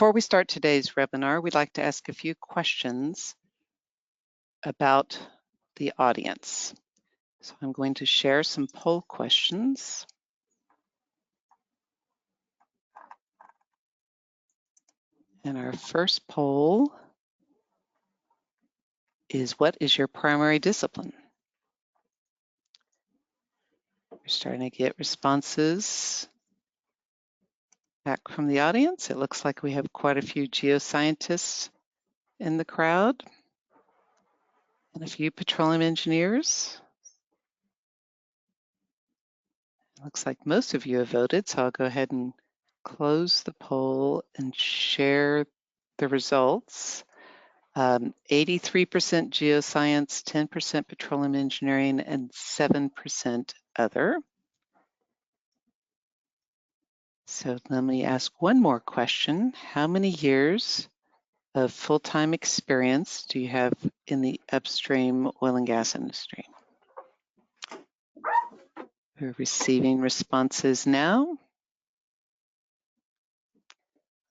Before we start today's webinar, we'd like to ask a few questions about the audience. So I'm going to share some poll questions. And our first poll is, what is your primary discipline? We're starting to get responses back from the audience. It looks like we have quite a few geoscientists in the crowd and a few petroleum engineers. It looks like most of you have voted, so I'll go ahead and close the poll and share the results. 83% geoscience, 10% petroleum engineering, and 7% other. So let me ask one more question. How many years of full-time experience do you have in the upstream oil and gas industry? We're receiving responses now.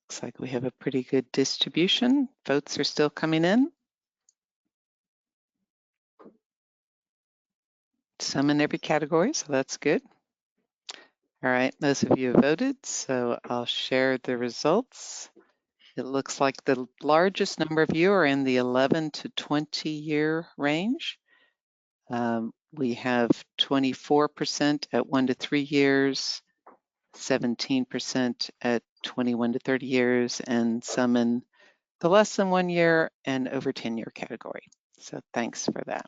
Looks like we have a pretty good distribution. Votes are still coming in. Some in every category, so that's good. All right, most of you have voted, so I'll share the results. It looks like the largest number of you are in the 11 to 20 year range. We have 24% at 1 to 3 years, 17% at 21 to 30 years, and some in the less than 1 year and over 10 year category. So thanks for that.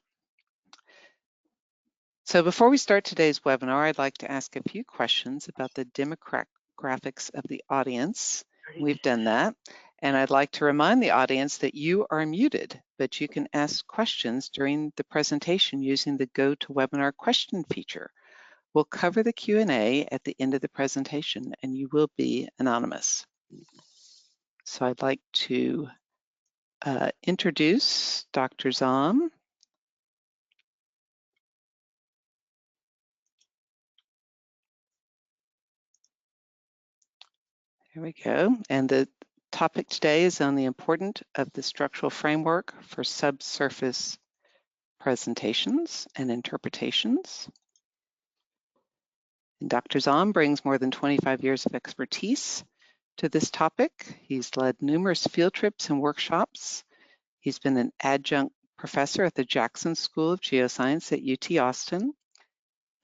So before we start today's webinar, I'd like to ask a few questions about the demographics of the audience. We've done that. And I'd like to remind the audience that you are muted, but you can ask questions during the presentation using the Go to Webinar question feature. We'll cover the Q&A at the end of the presentation, and you will be anonymous. So I'd like to introduce Dr. Zom. There we go. And the topic today is on the importance of the structural framework for subsurface presentations and interpretations. And Dr. Zom brings more than 25 years of expertise to this topic. He's led numerous field trips and workshops. He's been an adjunct professor at the Jackson School of Geoscience at UT Austin,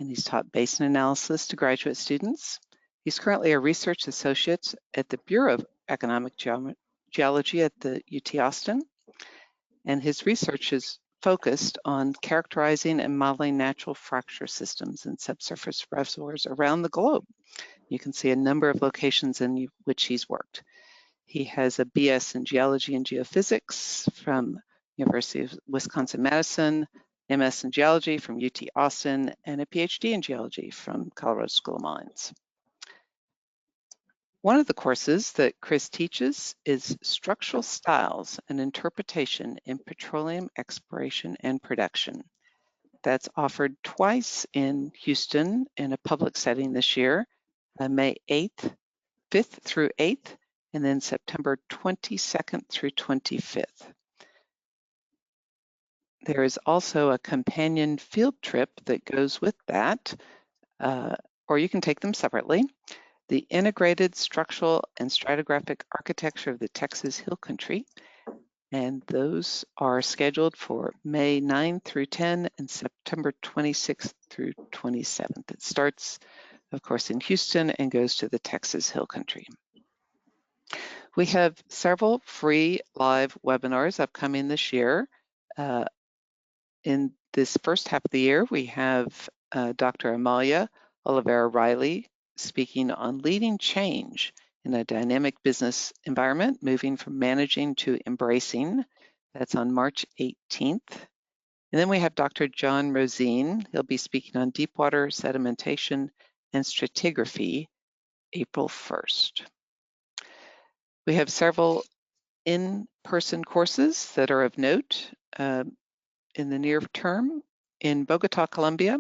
and he's taught basin analysis to graduate students. He's currently a research associate at the Bureau of Economic Geology at the UT Austin, and his research is focused on characterizing and modeling natural fracture systems in subsurface reservoirs around the globe. You can see a number of locations in which he's worked. He has a BS in Geology and Geophysics from University of Wisconsin-Madison, MS in Geology from UT Austin, and a PhD in Geology from Colorado School of Mines. One of the courses that Chris teaches is Structural Styles and Interpretation in Petroleum Exploration and Production. That's offered twice in Houston in a public setting this year, May 5th through 8th, and then September 22nd through 25th. There is also a companion field trip that goes with that, or you can take them separately. The Integrated Structural and Stratigraphic Architecture of the Texas Hill Country, and those are scheduled for May 9 through 10 and September 26th through 27th. It starts, of course, in Houston and goes to the Texas Hill Country. We have several free live webinars upcoming this year. In this first half of the year, we have Dr. Amalia Oliveira-Riley speaking on leading change in a dynamic business environment, moving from managing to embracing. That's on March 18th. And then we have Dr. John Rosine. He'll be speaking on deepwater sedimentation and stratigraphy, April 1st. We have several in-person courses that are of note in the near term. In Bogota, Colombia,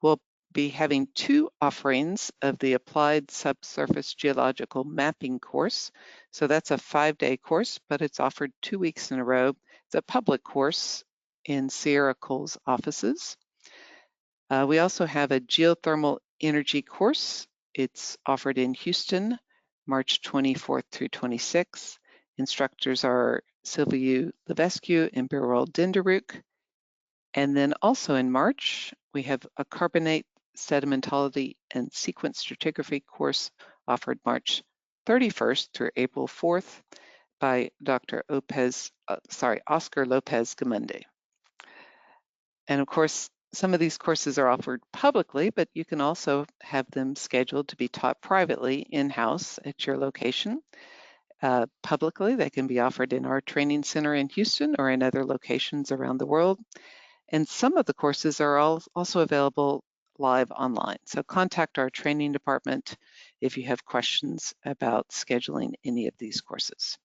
we'll be having 2 offerings of the Applied Subsurface Geological Mapping course. So that's a 5-day course, but it's offered 2 weeks in a row. It's a public course in Sierra Coal's offices. We also have a geothermal energy course. It's offered in Houston, March 24th through 26th. Instructors are Sylvia Levesque and Birol Dinderuk. And then also in March, we have a carbonate sedimentology and sequence stratigraphy course offered March 31st through April 4th by Dr. Oscar Lopez Gamundi. And of course, some of these courses are offered publicly, but you can also have them scheduled to be taught privately in-house at your location. Publicly, they can be offered in our training center in Houston or in other locations around the world. And some of the courses are also available live online. So contact our training department if you have questions about scheduling any of these courses.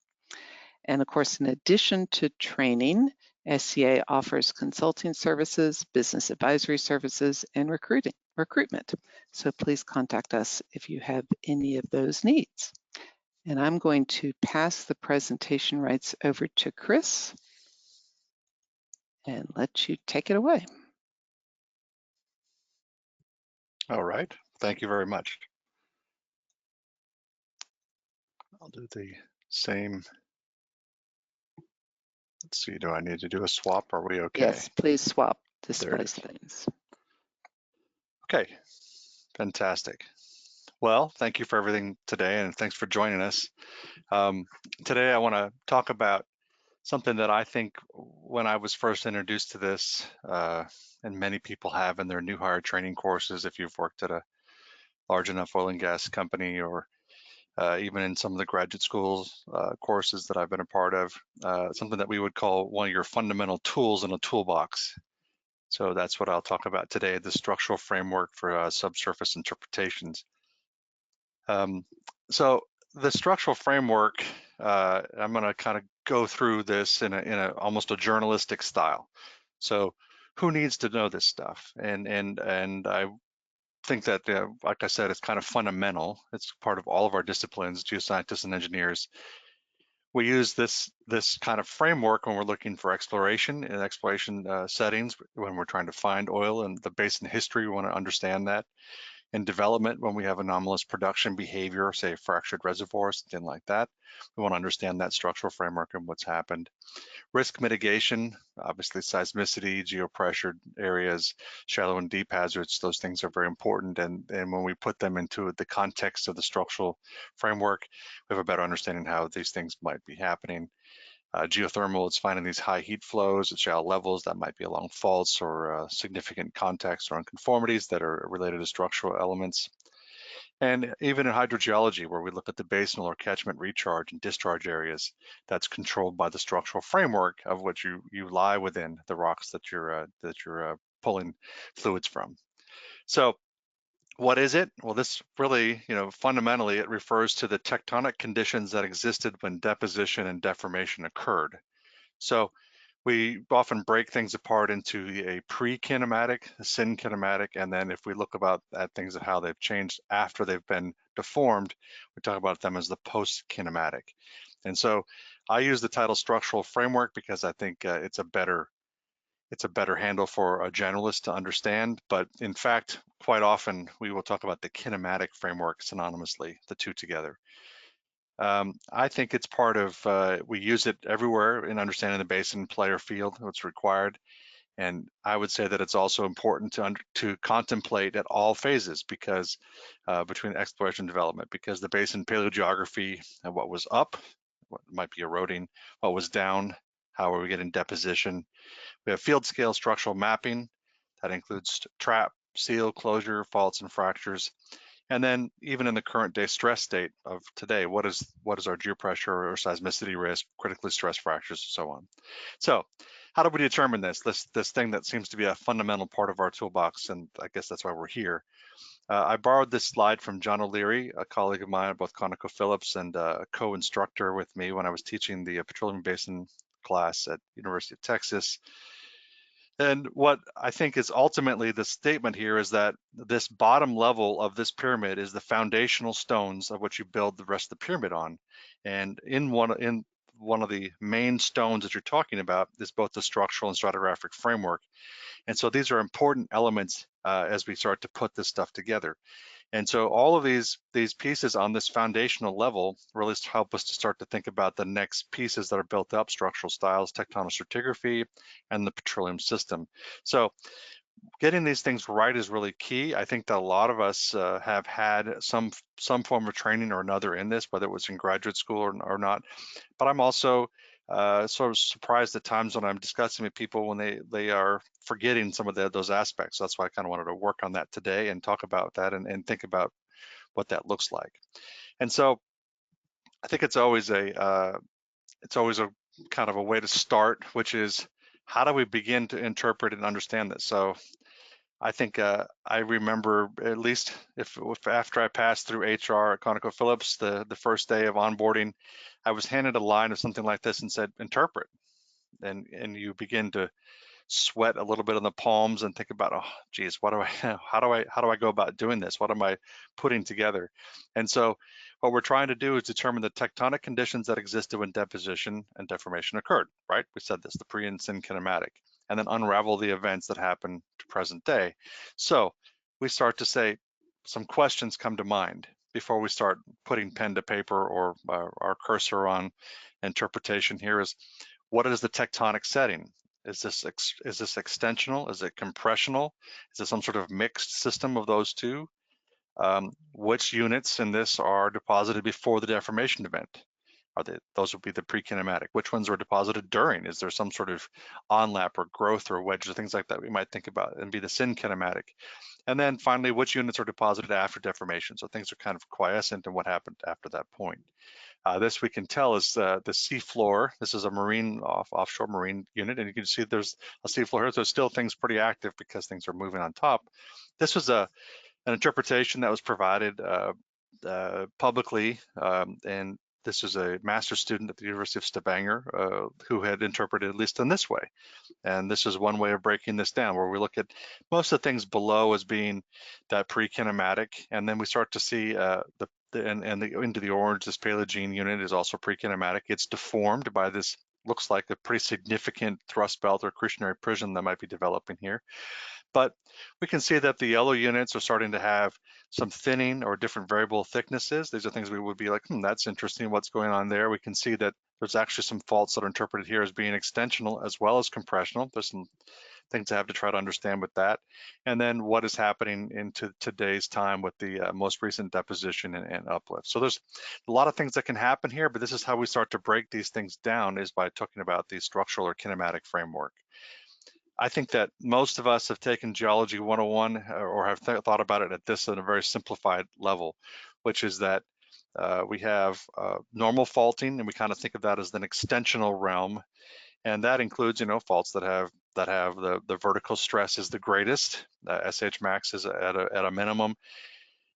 And of course, in addition to training, SCA offers consulting services, business advisory services, and recruitment. So please contact us if you have any of those needs. And I'm going to pass the presentation rights over to Chris and let you take it away. All right, thank you very much. I'll do the same. Let's see, do I need to do a swap? Are we okay? Yes, please swap display There it is. settings. Okay, fantastic. Well, thank you for everything today, and thanks for joining us. Today I want to talk about something that I think when I was first introduced to this, and many people have in their new hire training courses, if you've worked at a large enough oil and gas company, or even in some of the graduate schools courses that I've been a part of, something that we would call one of your fundamental tools in a toolbox. So that's what I'll talk about today, the structural framework for subsurface interpretations. So the structural framework, I'm going to kind of go through this in a almost a journalistic style. So who needs to know this stuff? And I think that, like I said, it's kind of fundamental. It's part of all of our disciplines, geoscientists and engineers. We use this kind of framework when we're looking for exploration in exploration settings, when we're trying to find oil and the basin history, we want to understand that. In development, when we have anomalous production behavior, say fractured reservoirs, something like that, we want to understand that structural framework and what's happened. Risk mitigation, obviously seismicity, geopressure areas, shallow and deep hazards, those things are very important. And when we put them into the context of the structural framework, we have a better understanding how these things might be happening. Geothermal, it's finding these high heat flows at shallow levels that might be along faults or significant contacts or unconformities that are related to structural elements. And even in hydrogeology, where we look at the basinal or catchment recharge and discharge areas, that's controlled by the structural framework of which you lie within the rocks that you're pulling fluids from. So what is it? Well, this really, fundamentally, it refers to the tectonic conditions that existed when deposition and deformation occurred. So we often break things apart into a pre-kinematic, a synkinematic, and then if we look at things of how they've changed after they've been deformed, we talk about them as the post-kinematic. And so I use the title structural framework because I think it's a better handle for a generalist to understand. But in fact, quite often we will talk about the kinematic framework synonymously, the two together. I think it's part of, we use it everywhere in understanding the basin player field, what's required. And I would say that it's also important to contemplate at all phases because between exploration and development, because the basin paleogeography and what was up, what might be eroding, what was down, how are we getting deposition. We have field scale structural mapping that includes trap, seal, closure, faults, and fractures. And then even in the current day stress state of today, what is our geopressure or seismicity risk, critically stressed fractures, and so on. So how do we determine this thing that seems to be a fundamental part of our toolbox? And I guess that's why we're here. I borrowed this slide from John O'Leary, a colleague of mine at both ConocoPhillips and a co-instructor with me when I was teaching the petroleum basin class at University of Texas. And what I think is ultimately the statement here is that this bottom level of this pyramid is the foundational stones of which you build the rest of the pyramid on. And in one of the main stones that you're talking about is both the structural and stratigraphic framework. And so these are important elements as we start to put this stuff together. And so all of these pieces on this foundational level really help us to start to think about the next pieces that are built up: structural styles, tectonic stratigraphy, and the petroleum system. So getting these things right is really key. I think that a lot of us have had some form of training or another in this, whether it was in graduate school or not. But I'm also sort of surprised at times when I'm discussing with people when they are forgetting some of those aspects. That's why I kind of wanted to work on that today and talk about that and think about what that looks like. And so I think it's always a kind of a way to start, which is how do we begin to interpret and understand this? So I think I remember, at least if after I passed through HR at ConocoPhillips, the first day of onboarding, I was handed a line of something like this and said, interpret. And you begin to sweat a little bit on the palms and think about, oh, geez, what do I, how do I go about doing this? What am I putting together? And so what we're trying to do is determine the tectonic conditions that existed when deposition and deformation occurred, right? We said this, the pre and syn kinematic, and then unravel the events that happen to present day. So we start to say, some questions come to mind before we start putting pen to paper or our cursor on interpretation here is, what is the tectonic setting? Is this extensional? Is it compressional? Is it some sort of mixed system of those two? Which units in this are deposited before the deformation event? Those would be the pre-kinematic. Which ones are deposited during? Is there some sort of onlap or growth or wedge or things like that we might think about and be the syn kinematic? And then finally, which units are deposited after deformation? So things are kind of quiescent and what happened after that point. This we can tell is the seafloor. This is a marine offshore marine unit, and you can see there's a seafloor here. So still things pretty active because things are moving on top. This was an interpretation that was provided publicly, and this is a master's student at the University of Stavanger who had interpreted at least in this way. And this is one way of breaking this down, where we look at most of the things below as being that pre-kinematic, and then we start to see into the orange, this Paleogene unit is also pre-kinematic. It's deformed by this, looks like a pretty significant thrust belt or accretionary prism that might be developing here. But we can see that the yellow units are starting to have some thinning or different variable thicknesses. These are things we would be like, that's interesting, what's going on there? We can see that there's actually some faults that are interpreted here as being extensional as well as compressional. There's some things I have to try to understand with that. And then what is happening into today's time with the most recent deposition and uplift. So there's a lot of things that can happen here, but this is how we start to break these things down, is by talking about the structural or kinematic framework. I think that most of us have taken Geology 101 or have thought about it at this at a very simplified level, which is that we have normal faulting, and we kind of think of that as an extensional realm, and that includes, faults that have the vertical stress is the greatest. SH max is at a minimum,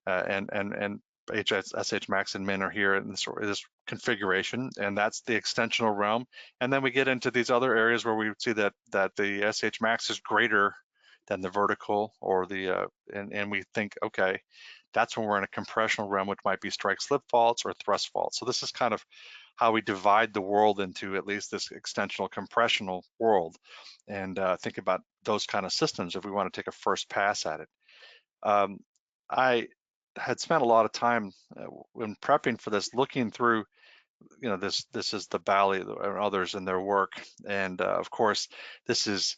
and SH max and min are here in this configuration, and that's the extensional realm. And then we get into these other areas where we see that the SH max is greater than the vertical, or the and we think, okay, that's when we're in a compressional realm, which might be strike slip faults or thrust faults. So this is kind of how we divide the world into at least this extensional compressional world, and think about those kind of systems if we want to take a first pass at it. I had spent a lot of time when prepping for this, looking through, this is the Bally and others and their work, and of course, this is,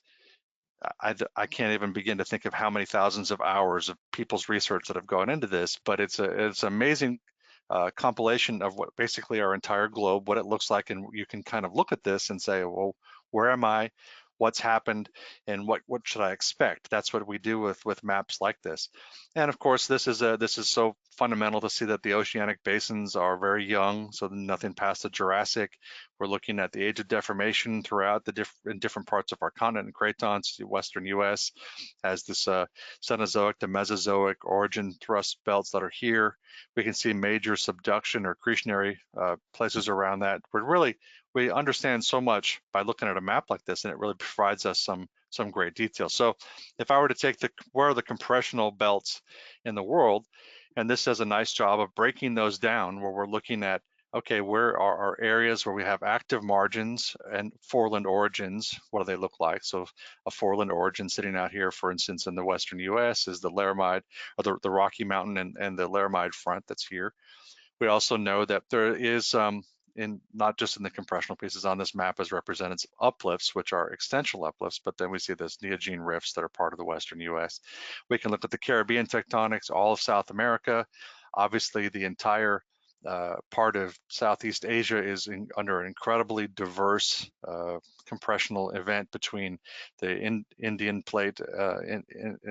I can't even begin to think of how many thousands of hours of people's research that have gone into this, but it's amazing compilation of what basically our entire globe, what it looks like, and you can kind of look at this and say, well, where am I? What's happened, and what should I expect? That's what we do with maps like this. And of course, this is so fundamental to see that the oceanic basins are very young, so nothing past the Jurassic. We're looking at the age of deformation throughout in different parts of our continent and cratons. The Western U.S. has this Cenozoic to Mesozoic origin thrust belts that are here. We can see major subduction or accretionary places around that. We understand so much by looking at a map like this, and it really provides us some some great detail. So if I were to take where are the compressional belts in the world, and this does a nice job of breaking those down, where we're looking at, okay, where are our areas where we have active margins and foreland origins? What do they look like? So a foreland origin sitting out here, for instance, in the western US is the Laramide, or the Rocky Mountain and the Laramide front that's here. We also know that there is, not just in the compressional pieces on this map as represented, uplifts, which are extensional uplifts, but then we see those neogene rifts that are part of the western US. We can look at the Caribbean tectonics, all of South America. Obviously, the entire part of Southeast Asia is under an incredibly diverse compressional event between the Indian plate and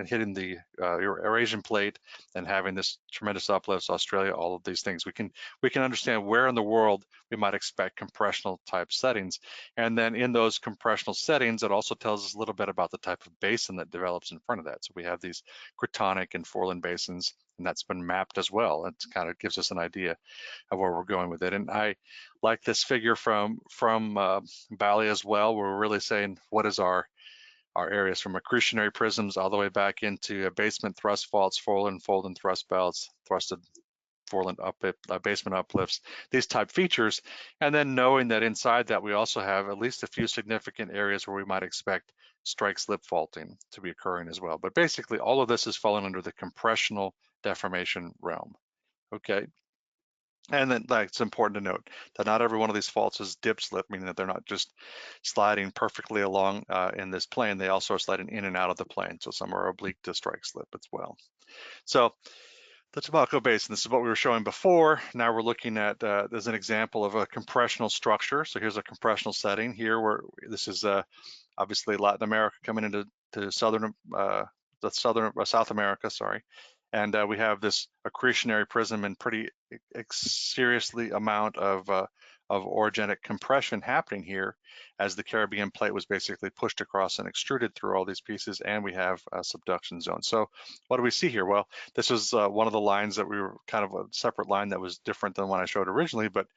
hitting the Eurasian plate and having this tremendous uplifts, Australia, all of these things. We can understand where in the world we might expect compressional type settings. And then in those compressional settings, it also tells us a little bit about the type of basin that develops in front of that. So we have these cratonic and foreland basins, and that's been mapped as well. It kind of gives us an idea of where we're going with it. And I like this figure from Bali as well, where we're really saying what is our areas from accretionary prisms all the way back into basement thrust faults, foreland, fold and thrust belts, thrusted foreland basement uplifts, these type features. And then knowing that inside that we also have at least a few significant areas where we might expect strike slip faulting to be occurring as well. But basically all of this is falling under the compressional deformation realm. Okay. And then it's important to note that not every one of these faults is dip slip, meaning that they're not just sliding perfectly along in this plane. They also are sliding in and out of the plane. So some are oblique to strike slip as well. So the Tobacco Basin, this is what we were showing before. Now we're looking at, there's an example of a compressional structure. So here's a compressional setting here where this is obviously Latin America coming into South America, sorry. And we have this accretionary prism and pretty seriously amount of orogenic compression happening here as the Caribbean plate was basically pushed across and extruded through all these pieces, and we have a subduction zone. So what do we see here? Well, this was one of the lines that we were kind of a separate line that was different than what I showed originally, but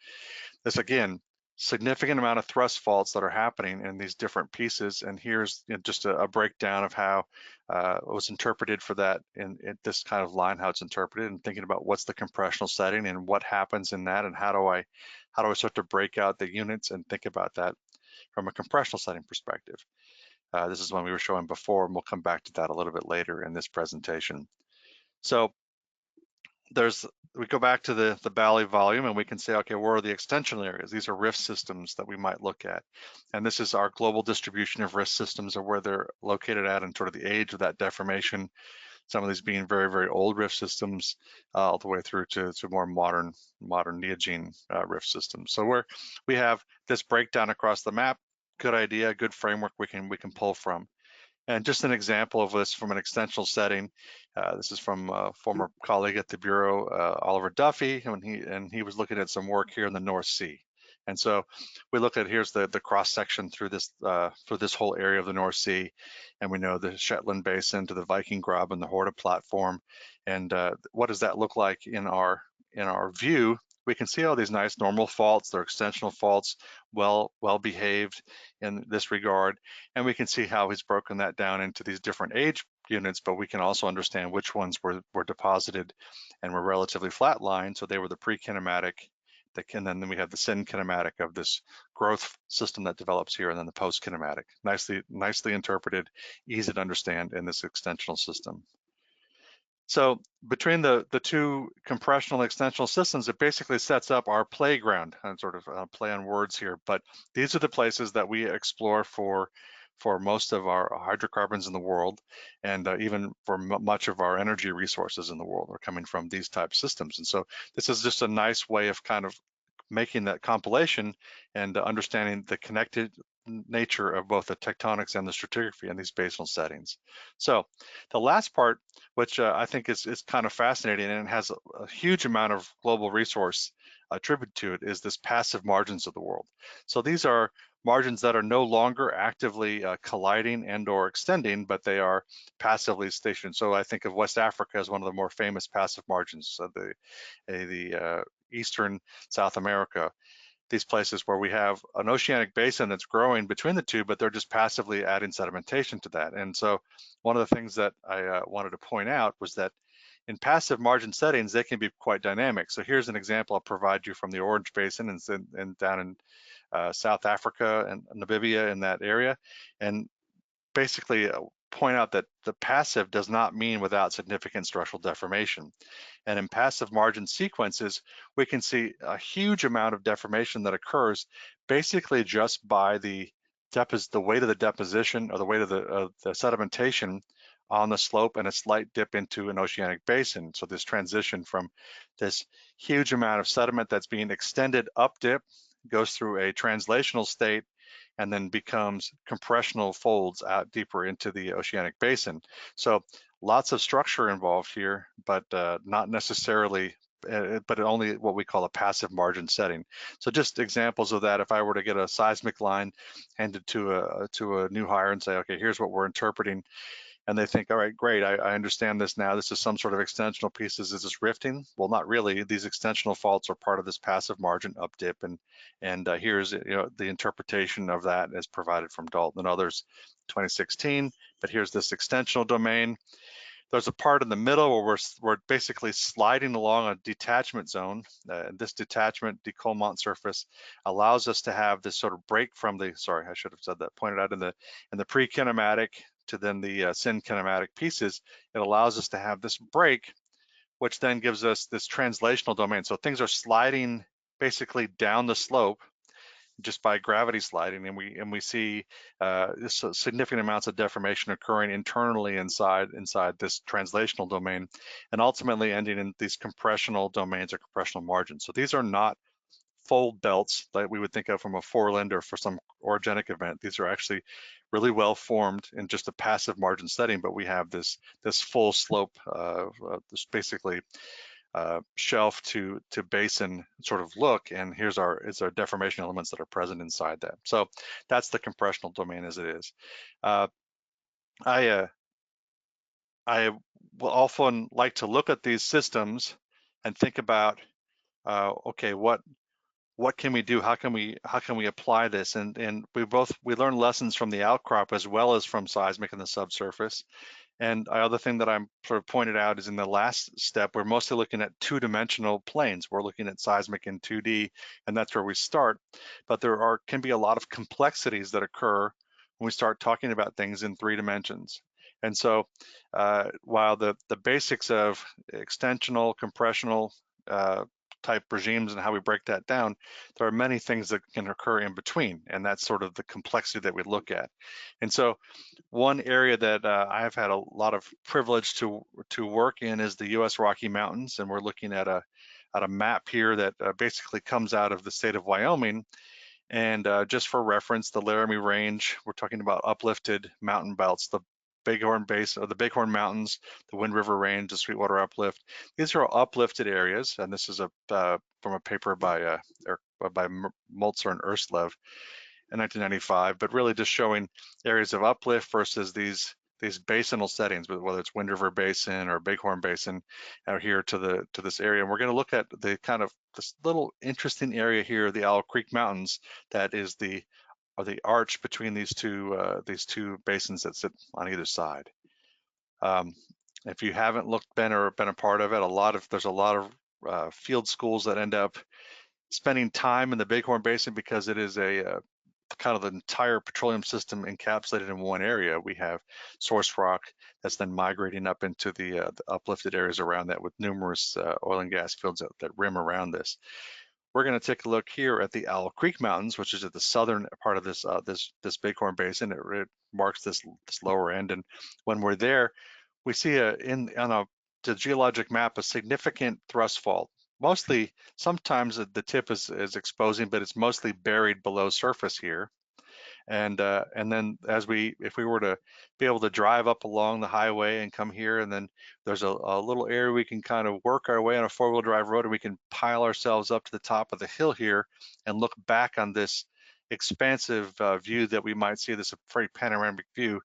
this again, significant amount of thrust faults that are happening in these different pieces. And here's just a breakdown of how it was interpreted for that in this kind of line, how it's interpreted, and thinking about what's the compressional setting and what happens in that, and how do I start to break out the units and think about that from a compressional setting perspective. This is one we were showing before, and we'll come back to that a little bit later in this presentation. So we go back to the Bali volume and we can say, okay, where are the extensional areas? These are rift systems that we might look at. And this is our global distribution of rift systems, or where they're located at and sort of the age of that deformation. Some of these being very, very old rift systems, all the way through to more modern neogene rift systems. So we have this breakdown across the map. Good idea, good framework we can pull from. And just an example of this from an extensional setting. This is from a former colleague at the Bureau, Oliver Duffy, and he was looking at some work here in the North Sea. And so we look at, here's the cross section through this whole area of the North Sea, and we know the Shetland Basin to the Viking Grub and the Horta platform. And what does that look like in our view? We can see all these nice normal faults. They're extensional faults, well behaved in this regard. And we can see how he's broken that down into these different age units, but we can also understand which ones were deposited and were relatively flat lined. So they were the pre-kinematic, and then we have the synkinematic of this growth system that develops here, and then the post-kinematic. Nicely interpreted, easy to understand in this extensional system. So between the two compressional and extensional systems, it basically sets up our playground, and sort of play on words here, but these are the places that we explore for most of our hydrocarbons in the world, and even for much of our energy resources in the world are coming from these type systems. And so this is just a nice way of kind of making that compilation and understanding the connected nature of both the tectonics and the stratigraphy in these basinal settings. So the last part, which I think is kind of fascinating and it has a huge amount of global resource attributed to it, is this passive margins of the world. So these are margins that are no longer actively colliding and or extending, but they are passively stationed. So I think of West Africa as one of the more famous passive margins, the Eastern South America, these places where we have an oceanic basin that's growing between the two, but they're just passively adding sedimentation to that. And so one of the things that I wanted to point out was that in passive margin settings, they can be quite dynamic. So here's an example I'll provide you from the Orange Basin and down in South Africa and Namibia in that area. And basically point out that the passive does not mean without significant structural deformation. And in passive margin sequences, we can see a huge amount of deformation that occurs basically just by the weight of the deposition or the weight of the sedimentation on the slope and a slight dip into an oceanic basin. So this transition from this huge amount of sediment that's being extended up dip goes through a translational state and then becomes compressional folds out deeper into the oceanic basin. So lots of structure involved here, but not necessarily, but only what we call a passive margin setting. So just examples of that, if I were to get a seismic line handed to a new hire and say, okay, here's what we're interpreting, and they think, all right, great, I understand this now. This is some sort of extensional pieces. Is this rifting? Well, not really. These extensional faults are part of this passive margin up dip, and here's the interpretation of that as provided from Dalton and others, 2016. But here's this extensional domain. There's a part in the middle where we're basically sliding along a detachment zone. This detachment décollement surface allows us to have this sort of break from the, sorry, I should have said that, pointed out in the pre-kinematic to then the syn-kinematic pieces. It allows us to have this break, which then gives us this translational domain. So things are sliding basically down the slope just by gravity sliding, and we see significant amounts of deformation occurring internally inside this translational domain, and ultimately ending in these compressional domains or compressional margins. So these are not fold belts that we would think of from a foreland or for some orogenic event. These are actually really well formed in just a passive margin setting, but we have this full slope, this basically shelf to basin sort of look, and here's our deformation elements that are present inside that. So that's the compressional domain as it is. I will often like to look at these systems and think about, okay, what can we do? How can we apply this? And we learn lessons from the outcrop as well as from seismic and the subsurface. And the other thing that I'm sort of pointed out is in the last step, we're mostly looking at two-dimensional planes. We're looking at seismic in 2D, and that's where we start. But there can be a lot of complexities that occur when we start talking about things in 3 dimensions. And so while the basics of extensional, compressional type regimes and how we break that down, there are many things that can occur in between, and that's sort of the complexity that we look at. And so one area that I've had a lot of privilege to work in is the U.S. Rocky Mountains, and we're looking at a map here that basically comes out of the state of Wyoming. And just for reference, the Laramie Range, we're talking about uplifted mountain belts, the Bighorn Basin, or the Bighorn Mountains, the Wind River Range, the Sweetwater Uplift. These are uplifted areas, and this is from a paper by Moltzer and Erstlev in 1995, but really just showing areas of uplift versus these basinal settings, whether it's Wind River Basin or Bighorn Basin out here to this area. And we're going to look at the kind of this little interesting area here, the Owl Creek Mountains, that is the arch between these two basins that sit on either side. If you haven't been a part of it, there's a lot of field schools that end up spending time in the Bighorn Basin because it is a kind of the entire petroleum system encapsulated in one area. We have source rock that's then migrating up into the uplifted areas around that with numerous oil and gas fields that rim around this. We're going to take a look here at the Owl Creek Mountains, which is at the southern part of this this Bighorn Basin. It marks this lower end, and when we're there, we see on the geologic map a significant thrust fault. Mostly, sometimes the tip is exposing, but it's mostly buried below surface here. And then if we were to be able to drive up along the highway and come here, and then there's a little area we can kind of work our way on a 4-wheel drive road, and we can pile ourselves up to the top of the hill here and look back on this expansive view that we might see, this very panoramic view,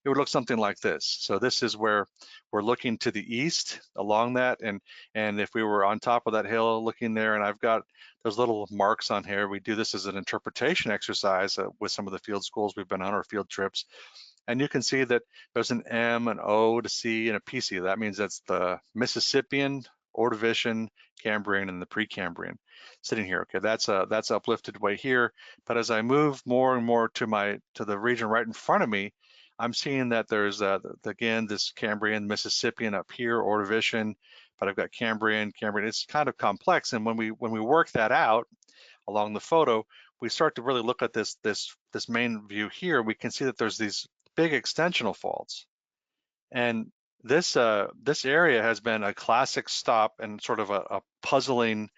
it would look something like this. So this is where we're looking to the east along that, and if we were on top of that hill looking there, and I've got those little marks on here, we do this as an interpretation exercise with some of the field schools we've been on, or field trips, and you can see that there's an M, an O, to C, and a PC. That means that's the Mississippian, Ordovician, Cambrian, and the Precambrian sitting here. Okay, that's uplifted way here. But as I move more and more to the region right in front of me, I'm seeing that there's again this Cambrian, Mississippian up here, Ordovician, but I've got Cambrian. It's kind of complex, and when we work that out along the photo, we start to really look at this main view here. We can see that there's these big extensional faults, and this area has been a classic stop and sort of a puzzling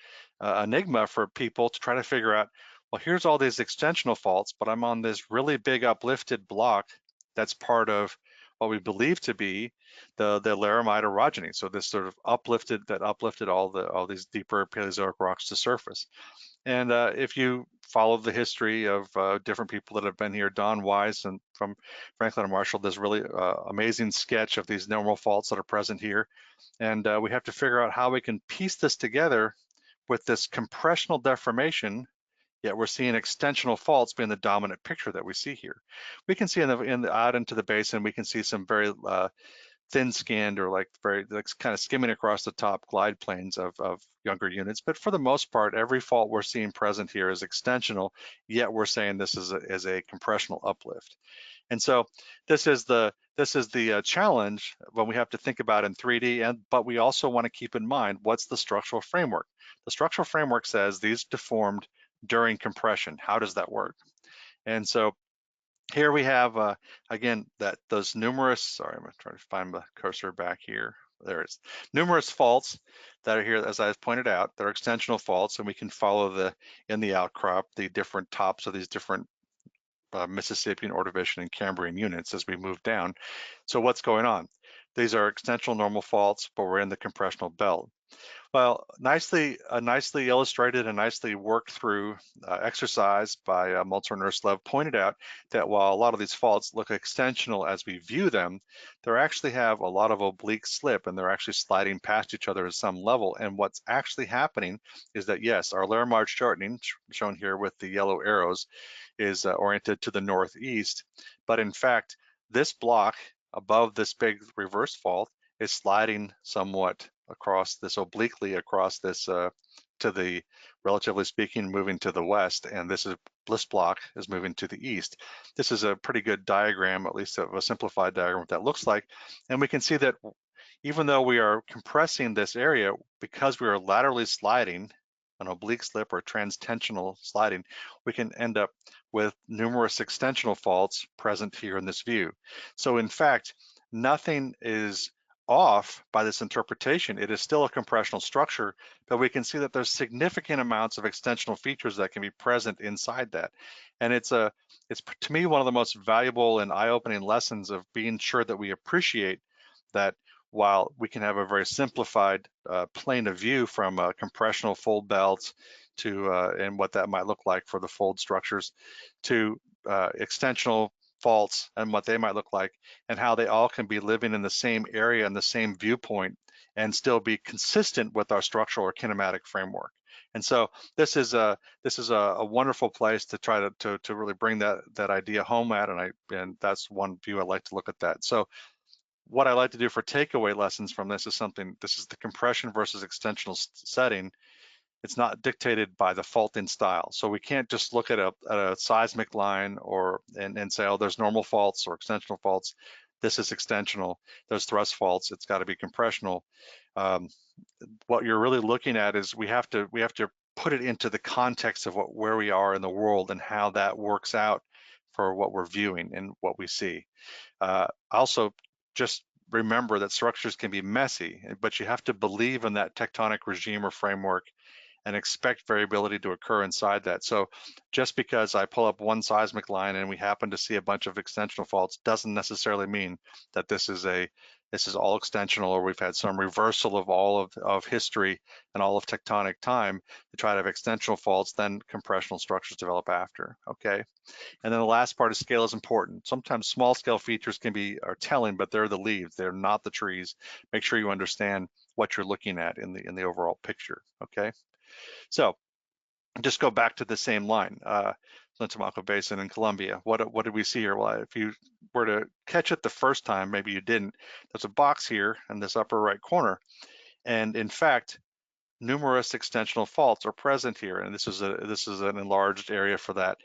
enigma for people to try to figure out. Well, here's all these extensional faults, but I'm on this really big uplifted block that's part of what we believe to be the laramide orogeny. So this sort of uplifted all these deeper Paleozoic rocks to surface. And if you follow the history of different people that have been here, Don Wise and from Franklin and Marshall does really amazing sketch of these normal faults that are present here. And we have to figure out how we can piece this together with this compressional deformation, yet we're seeing extensional faults being the dominant picture that we see here. We can see out into the basin, we can see some very thin-skinned, or like kind of skimming across the top glide planes of younger units. But for the most part, every fault we're seeing present here is extensional, yet we're saying this is a compressional uplift. And so this is the challenge when we have to think about in 3D, but we also want to keep in mind, what's the structural framework? The structural framework says these deformed during compression. How does that work? And so here we have, again, those numerous, sorry, I'm gonna try to find the cursor back here. There it is. Numerous faults that are here, as I pointed out, they're extensional faults, and we can follow in the outcrop, the different tops of these different Mississippian, Ordovician, and Cambrian units as we move down. So what's going on? These are extensional normal faults, but we're in the compressional belt. Well, nicely illustrated and nicely worked through exercise by Mulzer and Urslev pointed out that while a lot of these faults look extensional as we view them, they actually have a lot of oblique slip, and they're actually sliding past each other at some level. And what's actually happening is that, yes, our laramide shortening, shown here with the yellow arrows, is oriented to the northeast, but in fact, this block above this big reverse fault is sliding somewhat across this, obliquely across this to the, relatively speaking, moving to the west, and this block is moving to the east. This is a pretty good diagram, at least a simplified diagram, what that looks like. And we can see that even though we are compressing this area, because we are laterally sliding, an oblique slip or transtensional sliding, we can end up with numerous extensional faults present here in this view. So in fact, nothing is off by this interpretation. It is still a compressional structure, but we can see that there's significant amounts of extensional features that can be present inside that. And it's to me one of the most valuable and eye-opening lessons of being sure that we appreciate that while we can have a very simplified plane of view from compressional fold belts to and what that might look like for the fold structures, to extensional faults and what they might look like, and how they all can be living in the same area and the same viewpoint and still be consistent with our structural or kinematic framework. And so this is a wonderful place to try to really bring that idea home at, and that's one view I like to look at that. So what I like to do for takeaway lessons from this is this is the compression versus extensional setting. It's not dictated by the faulting style. So we can't just look at a seismic line and say, oh, there's normal faults or extensional faults. This is extensional. There's thrust faults. It's got to be compressional. What you're really looking at is we have to put it into the context of where we are in the world and how that works out for what we're viewing and what we see. Also, just remember that structures can be messy, but you have to believe in that tectonic regime or framework and expect variability to occur inside that. So just because I pull up one seismic line and we happen to see a bunch of extensional faults doesn't necessarily mean that this is a this is all extensional, or we've had some reversal of all of history and all of tectonic time to try to have extensional faults, then compressional structures develop after, okay? And then the last part is scale is important. Sometimes small scale features are telling, but they're the leaves, they're not the trees. Make sure you understand what you're looking at in the overall picture, okay? So just go back to the same line, Lintomaco Basin in Colombia. What did we see here? Well, if you were to catch it the first time, maybe you didn't, there's a box here in this upper right corner. And in fact, numerous extensional faults are present here. And this is an enlarged area for that.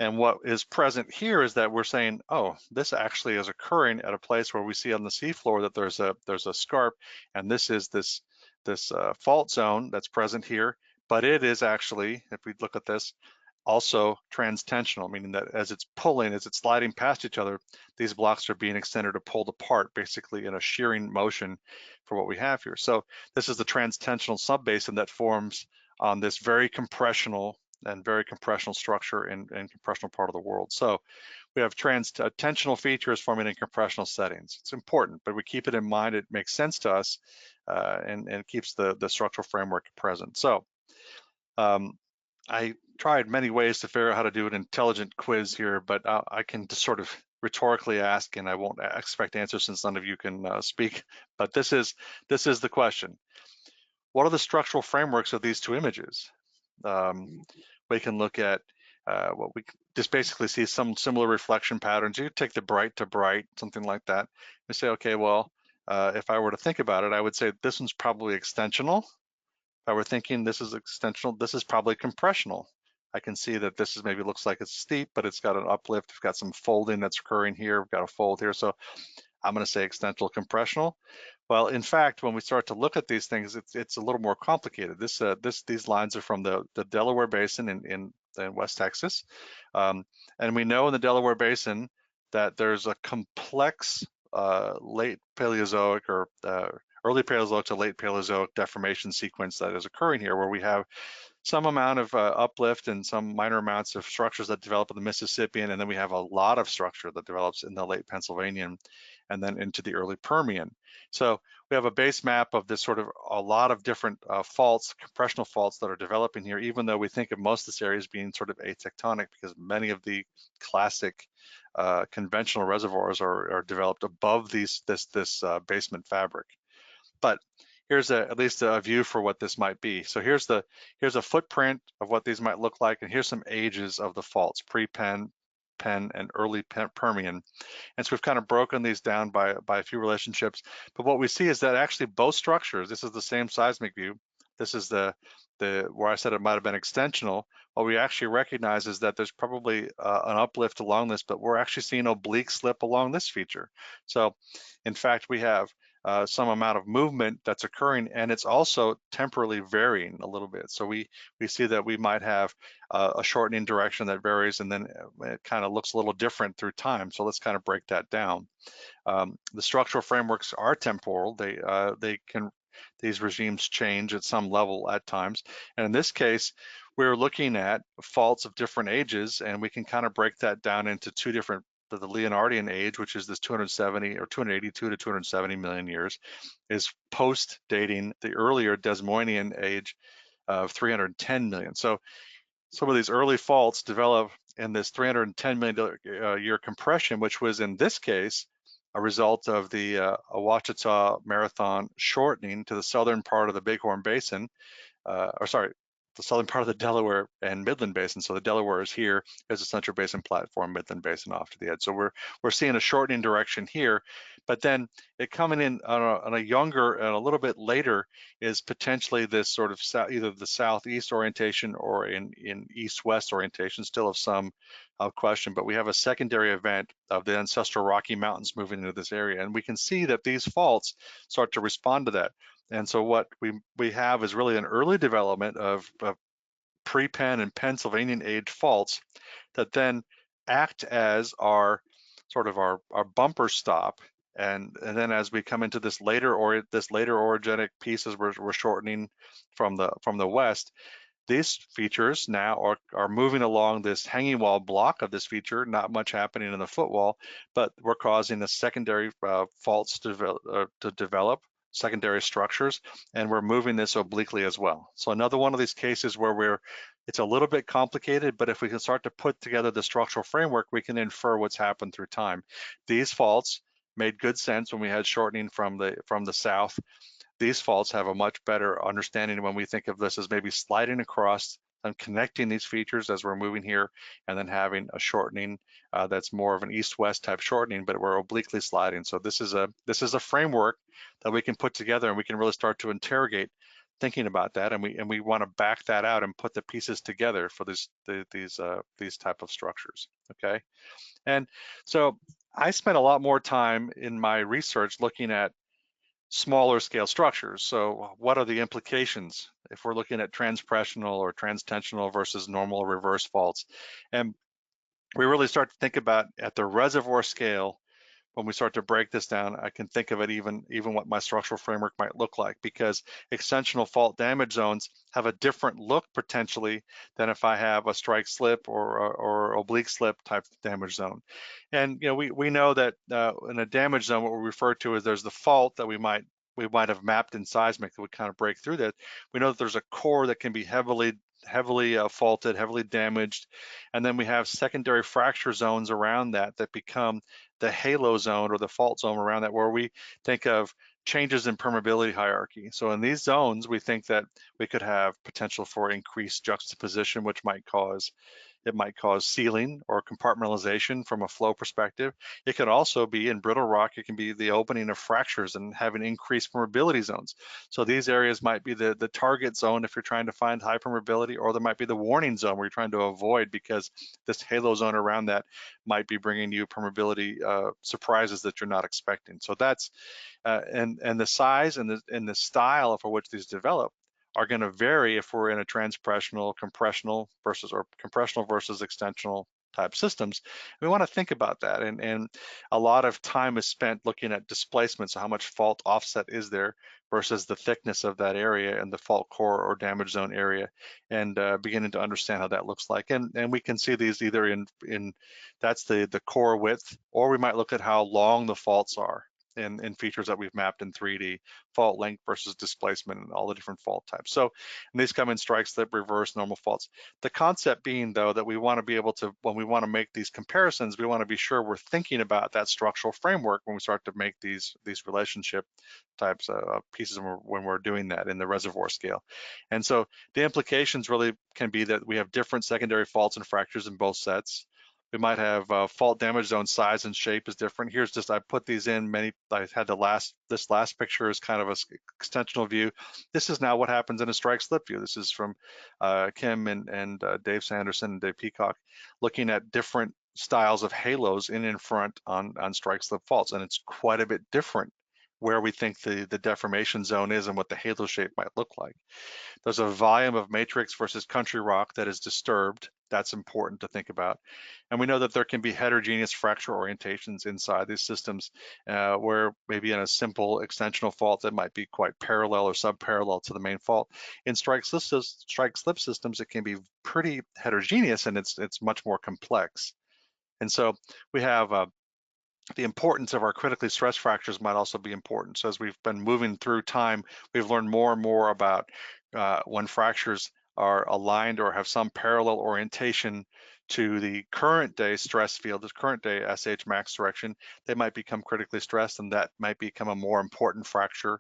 And what is present here is that we're saying, oh, this actually is occurring at a place where we see on the seafloor that there's a scarp, and this is this fault zone that's present here. But it is actually, if we look at this, also transtensional, meaning that as it's sliding past each other, these blocks are being extended or pulled apart, basically in a shearing motion for what we have here. So this is the transtensional subbasin that forms on this very compressional structure in compressional part of the world. So we have tensional features forming in compressional settings. It's important, but we keep it in mind. It makes sense to us, and it keeps the structural framework present. So I tried many ways to figure out how to do an intelligent quiz here, but I can just sort of rhetorically ask, and I won't expect answers since none of you can speak. But this is the question: what are the structural frameworks of these two images? We can look at what we just basically see some similar reflection patterns. You take the bright to bright, something like that. We say, okay, well, if I were to think about it, I would say this one's probably extensional. If I were thinking this is extensional, this is probably compressional. I can see that this maybe looks like it's steep, but it's got an uplift. We've got some folding that's occurring here. We've got a fold here. So I'm going to say extensional compressional. Well, in fact, when we start to look at these things, it's a little more complicated. These lines are from the Delaware Basin in West Texas. And we know in the Delaware Basin that there's a complex late Paleozoic or early Paleozoic to late Paleozoic deformation sequence that is occurring here, where we have some amount of uplift and some minor amounts of structures that develop in the Mississippian, and then we have a lot of structure that develops in the late Pennsylvanian and then into the early Permian. So we have a base map of this sort of a lot of different faults, compressional faults that are developing here, even though we think of most of this area as being sort of atectonic, because many of the classic conventional reservoirs are developed above this basement fabric. But here's at least a view for what this might be. So here's a footprint of what these might look like, and here's some ages of the faults, pre-Penn, Penn, and early Permian. And so we've kind of broken these down by a few relationships. But what we see is that actually both structures, this is the same seismic view. This is the where I said it might have been extensional. What we actually recognize is that there's probably an uplift along this, but we're actually seeing oblique slip along this feature. So in fact, we have some amount of movement that's occurring, and it's also temporally varying a little bit. So we see that we might have a shortening direction that varies, and then it kind of looks a little different through time. So let's kind of break that down. The structural frameworks are temporal. These regimes change at some level at times. And in this case, we're looking at faults of different ages, and we can kind of break that down into two different. The Leonardian age, which is this 270 or 282 to 270 million years, is post-dating the earlier Desmoinian age of 310 million. So some of these early faults develop in this 310 million year compression, which was in this case a result of the Ouachita Marathon shortening to the southern part of the Bighorn Basin, the southern part of the Delaware and Midland Basin. So the Delaware is here, there's a Central Basin platform, Midland Basin off to the edge. So we're seeing a shortening direction here, but then it coming in on a younger and a little bit later is potentially this sort of either the southeast orientation or in east-west orientation, still of some question, but we have a secondary event of the ancestral Rocky Mountains moving into this area, and we can see that these faults start to respond to that. And so what we have is really an early development of pre-Penn and Pennsylvanian age faults that then act as our sort of our bumper stop. And then as we come into this later orogenic pieces, we're shortening from the west. These features now are moving along this hanging wall block of this feature, not much happening in the footwall, but we're causing the secondary faults to develop, secondary structures, and we're moving this obliquely as well. So another one of these cases where it's a little bit complicated, but if we can start to put together the structural framework, we can infer what's happened through time. These faults made good sense when we had shortening from the south. These faults have a much better understanding when we think of this as maybe sliding across and connecting these features as we're moving here, and then having a shortening that's more of an east-west type shortening, but we're obliquely sliding. So this is a framework that we can put together, and we can really start to interrogate thinking about that, and we want to back that out and put the pieces together for these type of structures. Okay, and so I spent a lot more time in my research looking at smaller scale structures. So what are the implications if we're looking at transpressional or transtensional versus normal reverse faults? And we really start to think about at the reservoir scale. When we start to break this down, I can think of it even what my structural framework might look like, because extensional fault damage zones have a different look potentially than if I have a strike slip or oblique slip type damage zone. And we know that in a damage zone, what we refer to as there's the fault that we might have mapped in seismic that would kind of break through that. We know that there's a core that can be heavily faulted, heavily damaged, and then we have secondary fracture zones around that become the halo zone or the fault zone around that, where we think of changes in permeability hierarchy. So in these zones, we think that we could have potential for increased juxtaposition, which might cause sealing or compartmentalization from a flow perspective. It could also be in brittle rock, it can be the opening of fractures and having increased permeability zones. So these areas might be the target zone if you're trying to find high permeability, or there might be the warning zone where you're trying to avoid, because this halo zone around that might be bringing you permeability surprises that you're not expecting. So that's and the size and the style for which these develop are going to vary if we're in a transpressional, compressional versus extensional type systems. We want to think about that, and a lot of time is spent looking at displacement, so how much fault offset is there versus the thickness of that area and the fault core or damage zone area, and beginning to understand how that looks like. And we can see these either in that's the core width, or we might look at how long the faults are in features that we've mapped in 3D, fault length versus displacement and all the different fault types. So and these come in strike, slip, reverse, normal faults. The concept being, though, that we want to be able to, when we want to make these comparisons, we want to be sure we're thinking about that structural framework when we start to make these relationship types of pieces when we're doing that in the reservoir scale. And so the implications really can be that we have different secondary faults and fractures in both sets. We might have fault damage zone size and shape is different. Here's just, I put these in I had this last picture is kind of a extensional view. This is now what happens in a strike slip view. This is from Kim and Dave Sanderson and Dave Peacock, looking at different styles of halos in front on strike slip faults. And it's quite a bit different where we think the deformation zone is and what the halo shape might look like. There's a volume of matrix versus country rock that is disturbed. That's important to think about. And we know that there can be heterogeneous fracture orientations inside these systems, where maybe in a simple extensional fault that might be quite parallel or subparallel to the main fault. In strike slip systems, it can be pretty heterogeneous, and it's much more complex. And so we have the importance of our critically stressed fractures might also be important. So as we've been moving through time, we've learned more and more about when fractures are aligned or have some parallel orientation to the current day stress field, the current day SH max direction, they might become critically stressed, and that might become a more important fracture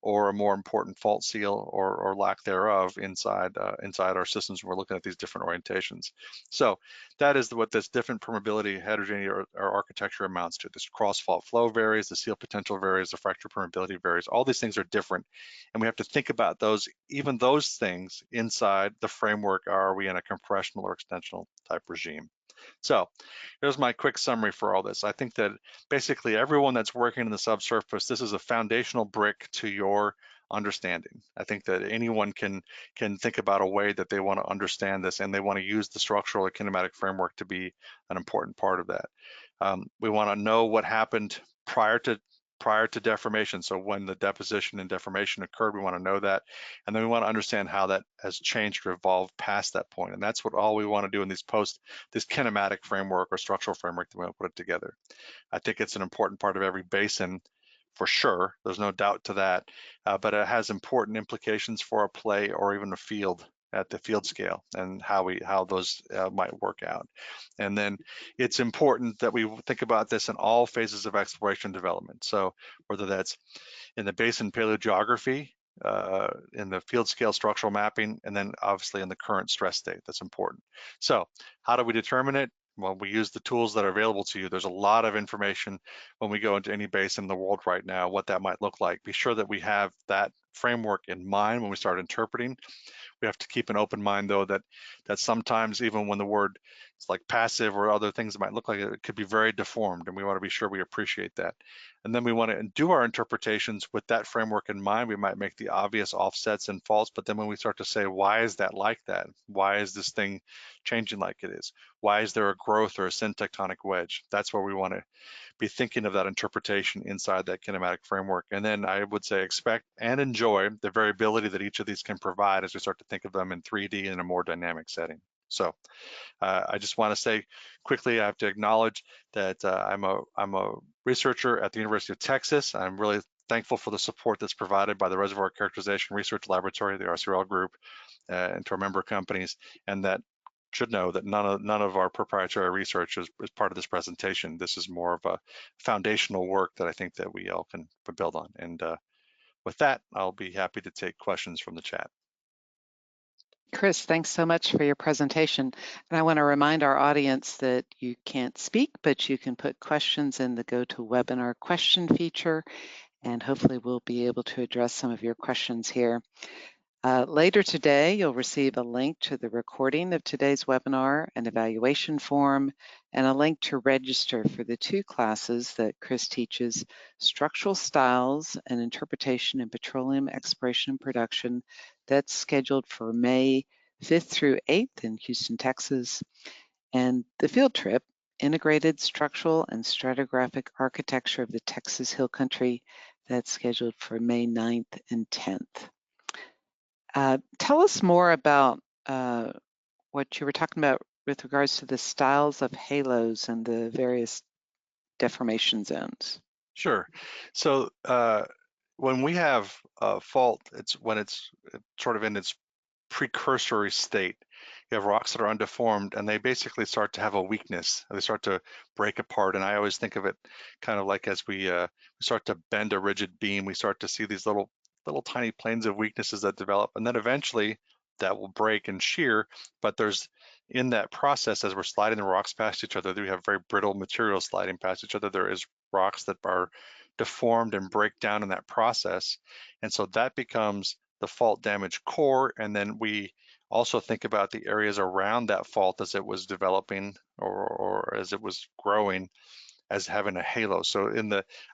or a more important fault seal or lack thereof inside our systems when we're looking at these different orientations. So that is what this different permeability, heterogeneity, or architecture amounts to. This cross-fault flow varies, the seal potential varies, the fracture permeability varies. All these things are different, and we have to think about those, even those things, inside the framework. Are we in a compressional or extensional type regime? So here's my quick summary for all this. I think that basically everyone that's working in the subsurface, this is a foundational brick to your understanding. I think that anyone can think about a way that they want to understand this, and they want to use the structural or kinematic framework to be an important part of that. We want to know what happened prior to prior to deformation. So when the deposition and deformation occurred, we want to know that. And then we want to understand how that has changed or evolved past that point. And that's what all we want to do in this kinematic framework or structural framework that we want to put it together. I think it's an important part of every basin for sure. There's no doubt to that, but it has important implications for a play or even a field at the field scale and how those might work out. And then it's important that we think about this in all phases of exploration and development. So whether that's in the basin paleogeography, in the field scale structural mapping, and then obviously in the current stress state, that's important. So how do we determine it? Well, we use the tools that are available to you. There's a lot of information when we go into any basin in the world right now, what that might look like. Be sure that we have that framework in mind when we start interpreting. We have to keep an open mind, though, that sometimes even when the word is like passive or other things that might look like it could be very deformed, and we want to be sure we appreciate that. And then we want to do our interpretations with that framework in mind. We might make the obvious offsets and faults, but then when we start to say, why is that like that? Why is this thing changing like it is? Why is there a growth or a syntectonic wedge? That's where we want to be thinking of that interpretation inside that kinematic framework. And then I would say expect and enjoy the variability that each of these can provide as we start to think of them in 3D in a more dynamic setting. So I just want to say quickly, I have to acknowledge that I'm a researcher at the University of Texas. I'm really thankful for the support that's provided by the Reservoir Characterization Research Laboratory, the RCRL group, and to our member companies, and that should know that none of our proprietary research is part of this presentation. This is more of a foundational work that I think that we all can build on. And with that, I'll be happy to take questions from the chat. Chris, thanks so much for your presentation. And I want to remind our audience that you can't speak, but you can put questions in the GoToWebinar question feature, and hopefully we'll be able to address some of your questions here. Later today, you'll receive a link to the recording of today's webinar, an evaluation form, and a link to register for the 2 classes that Chris teaches, Structural Styles and Interpretation in Petroleum Exploration and Production, that's scheduled for May 5th through 8th in Houston, Texas, and the field trip, Integrated Structural and Stratigraphic Architecture of the Texas Hill Country, that's scheduled for May 9th and 10th. Tell us more about what you were talking about with regards to the styles of halos and the various deformation zones. Sure. So when we have a fault, it's when it's sort of in its precursory state. You have rocks that are undeformed and they basically start to have a weakness. They start to break apart. And I always think of it kind of like as we start to bend a rigid beam, we start to see these little tiny planes of weaknesses that develop. And then eventually that will break and shear. But there's in that process, as we're sliding the rocks past each other, we have very brittle materials sliding past each other. There is rocks that are deformed and break down in that process. And so that becomes the fault damaged core, and then we also think about the areas around that fault as it was developing or as it was growing as having a halo. So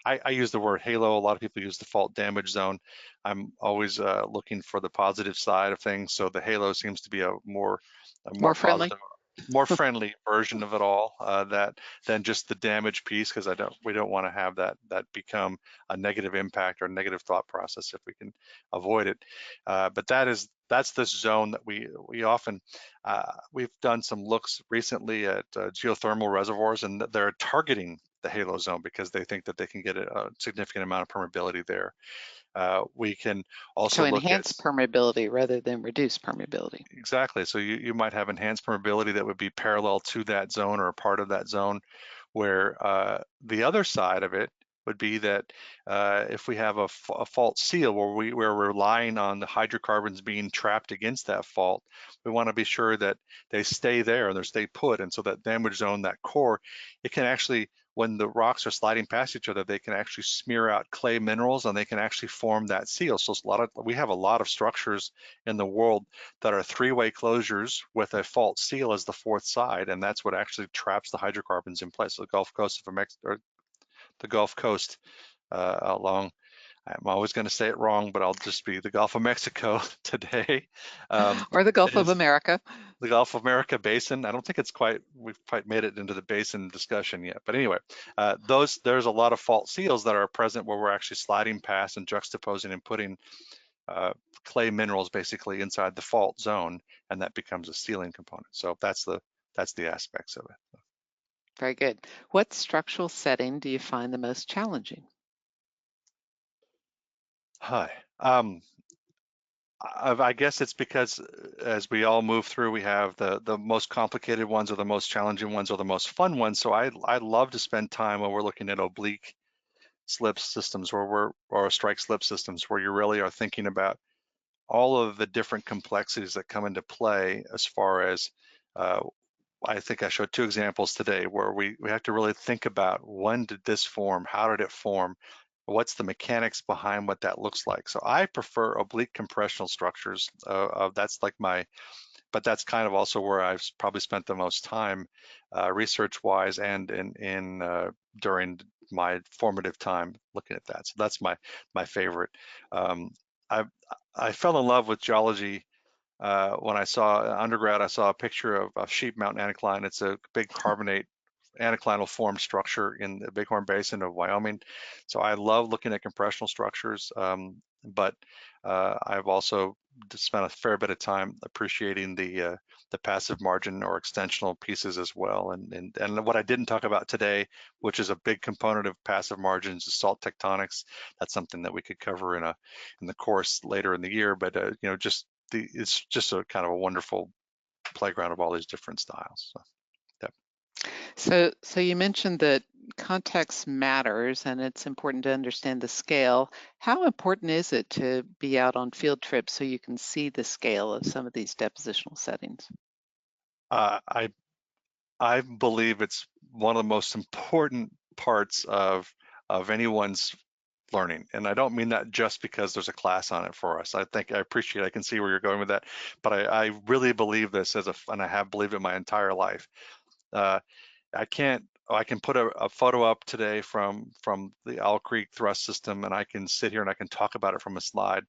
I use the word halo. A lot of people use the fault damage zone. I'm always looking for the positive side of things. So the halo seems to be a more Friendly? positive, more friendly version of it all than just the damage piece, because we don't want to have that become a negative impact or a negative thought process if we can avoid it. But that's the zone that we often we've done some looks recently at geothermal reservoirs, and they're targeting the halo zone because they think that they can get a significant amount of permeability there. We can also look at enhance permeability rather than reduce permeability. Exactly. So you might have enhanced permeability that would be parallel to that zone or a part of that zone, where the other side of it would be that if we have a fault seal where we're relying on the hydrocarbons being trapped against that fault, we want to be sure that they stay there and they stay put. And so that damage zone, that core, it can actually, when the rocks are sliding past each other, they can actually smear out clay minerals and they can actually form that seal. So we have a lot of structures in the world that are 3-way closures with a fault seal as the 4th side, and that's what actually traps the hydrocarbons in place. So the Gulf Coast of Mexico, the Gulf Coast along I'm always going to say it wrong, but I'll just be the Gulf of Mexico today. Or the Gulf of Is America. the Gulf of America basin. I don't think we've quite made it into the basin discussion yet. But anyway, there's a lot of fault seals that are present where we're actually sliding past and juxtaposing and putting uh, clay minerals basically inside the fault zone, and that becomes a sealing component. So that's the aspects of it. Very good. What structural setting do you find the most challenging? Hi. I guess it's because as we all move through, we have the most complicated ones or the most challenging ones or the most fun ones. So I love to spend time when we're looking at oblique slip systems or strike slip systems where you really are thinking about all of the different complexities that come into play as far as uh, I think I showed two examples today where we have to really think about when did this form, how did it form, what's the mechanics behind what that looks like. So I prefer oblique compressional structures. That's like but that's kind of also where I've probably spent the most time research-wise and during my formative time looking at that. So that's my favorite. Um, I I fell in love with geology when I saw undergrad. I saw a picture of Sheep Mountain anticline. It's a big carbonate anticlinal form structure in the Bighorn Basin of Wyoming. So I love looking at compressional structures, but I've also spent a fair bit of time appreciating the passive margin or extensional pieces as well. And what I didn't talk about today, which is a big component of passive margins, is salt tectonics. That's something that we could cover in the course later in the year. But it's just a kind of a wonderful playground of all these different styles. So, yeah. So you mentioned that context matters and it's important to understand the scale. How important is it to be out on field trips so you can see the scale of some of these depositional settings? Uh, I I believe it's one of the most important parts of anyone's learning. And I don't mean that just because there's a class on it for us. I can see where you're going with that, but I really believe this and I have believed it my entire life. Uh, I can put a photo up today from the Owl Creek thrust system, and I can sit here and I can talk about it from a slide.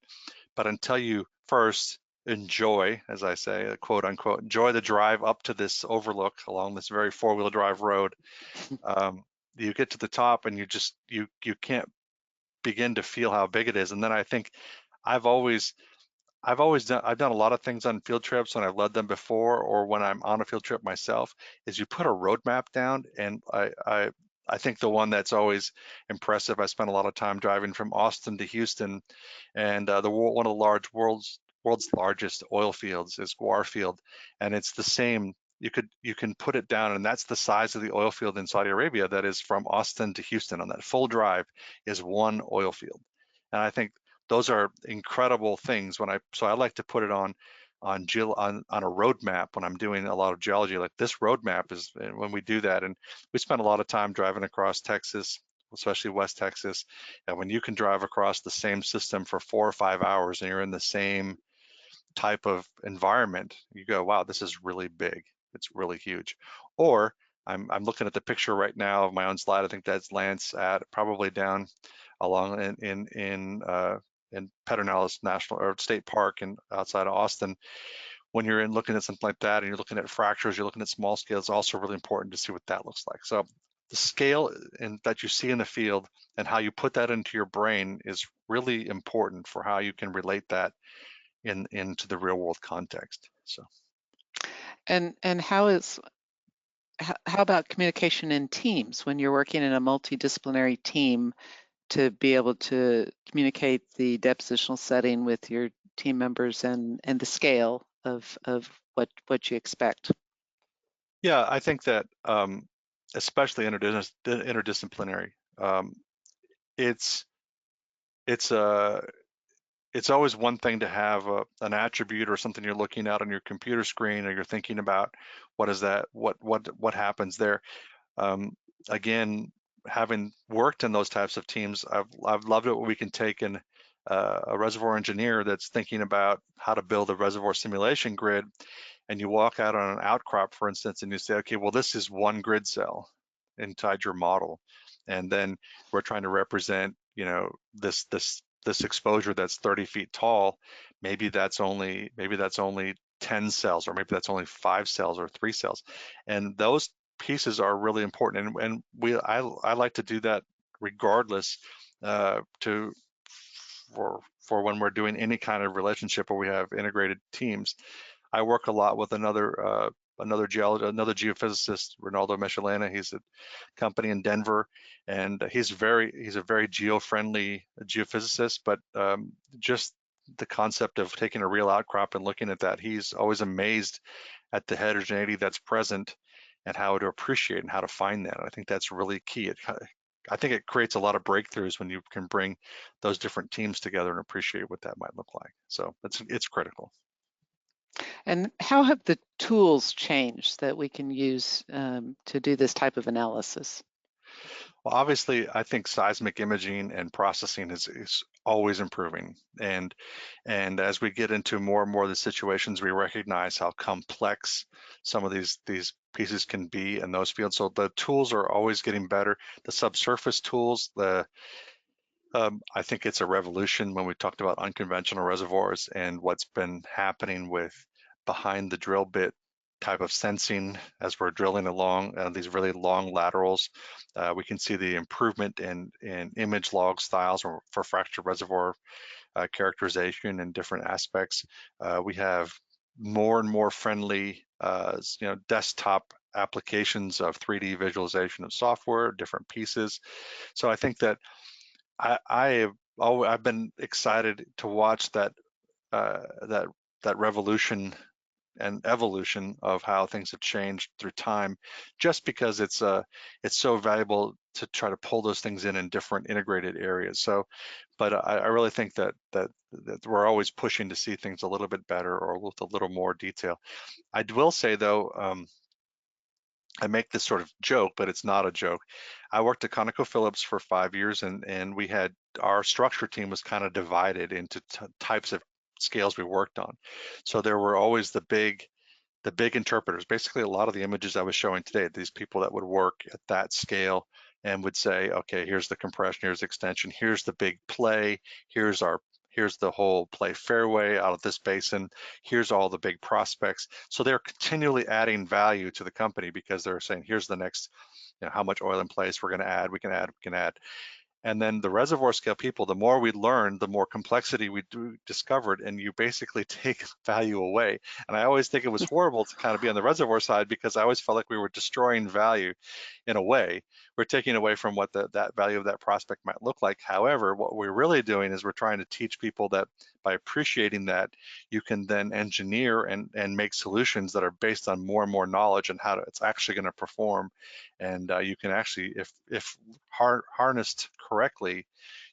But until you first enjoy, as I say, quote unquote, enjoy the drive up to this overlook along this very four-wheel drive road, um, you get to the top and you can't begin to feel how big it is. And then I think I've always I've done a lot of things on field trips when I've led them before or when I'm on a field trip myself, is you put a roadmap down. And I think the one that's always impressive, I spent a lot of time driving from Austin to Houston, and one of the world's largest oil fields is Guar Field, and it's the same. You can put it down, and that's the size of the oil field in Saudi Arabia. That is from Austin to Houston on that full drive is one oil field, and I think those are incredible things. So I like to put it on a roadmap when I'm doing a lot of geology. Like this roadmap is when we do that, and we spend a lot of time driving across Texas, especially West Texas. And when you can drive across the same system for 4 or 5 hours and you're in the same type of environment, you go, wow, this is really big. It's really huge. Or I'm looking at the picture right now of my own slide. I think that's Lance at probably down along in Pedernales National or State Park and outside of Austin. When you're in looking at something like that and you're looking at fractures, you're looking at small scale, it's also really important to see what that looks like. So the scale that you see in the field and how you put that into your brain is really important for how you can relate that into the real world context. So And how about communication in teams when you're working in a multidisciplinary team to be able to communicate the depositional setting with your team members and the scale of what you expect? yeah, I think that especially interdisciplinary, it's it's a it's always one thing to have an attribute or something you're looking at on your computer screen, or you're thinking about what is that, what happens there. Um, Again, having worked in those types of teams, I've loved it when we can take a reservoir engineer that's thinking about how to build a reservoir simulation grid, and you walk out on an outcrop, for instance, and you say, okay, well, this is one grid cell inside your model, and then we're trying to represent this exposure that's 30 feet tall, maybe that's only 10 cells, or maybe that's only 5 cells or 3 cells, and those pieces are really important. And I like to do that regardless, to for when we're doing any kind of relationship where we have integrated teams. I work a lot with another geologist, another geophysicist, Ronaldo Michelena. He's a company in Denver, and he's a very geo-friendly geophysicist. But just the concept of taking a real outcrop and looking at that, he's always amazed at the heterogeneity that's present and how to appreciate and how to find that. And I think that's really key. I think it creates a lot of breakthroughs when you can bring those different teams together and appreciate what that might look like. So it's critical. And how have the tools changed that we can use to do this type of analysis? Well, obviously, I think seismic imaging and processing is always improving. And as we get into more and more of the situations, we recognize how complex some of these pieces can be in those fields. So the tools are always getting better. The subsurface tools, I think it's a revolution when we talked about unconventional reservoirs and what's been happening with behind the drill bit type of sensing as we're drilling along these really long laterals. We can see the improvement in image log styles for fractured reservoir characterization and different aspects. We have more and more friendly, desktop applications of 3D visualization of software, different pieces. So I think that I've been excited to watch uh, that that revolution and evolution of how things have changed through time, just because it's so valuable to try to pull those things in different integrated areas. So, but I really think that we're always pushing to see things a little bit better or with a little more detail. I will say though, I make this sort of joke, but it's not a joke. I worked at ConocoPhillips for 5 years, and we had our structure team was kind of divided into types of scales we worked on. So there were always the big interpreters, basically a lot of the images I was showing today, these people that would work at that scale and would say, okay, here's the compression, here's the extension, here's the big play, here's the whole play fairway out of this basin, here's all the big prospects. So they're continually adding value to the company because they're saying, here's the next, how much oil in place we're going to add, we can add, we can add. And then the reservoir scale people, the more we learned, the more complexity we discovered, and you basically take value away. And I always think it was horrible to kind of be on the reservoir side because I always felt like we were destroying value in a way. We're taking away from what that value of that prospect might look like. However, what we're really doing is we're trying to teach people that by appreciating that, you can then engineer and make solutions that are based on more and more knowledge and how it's actually going to perform. And you can actually, if harnessed correctly,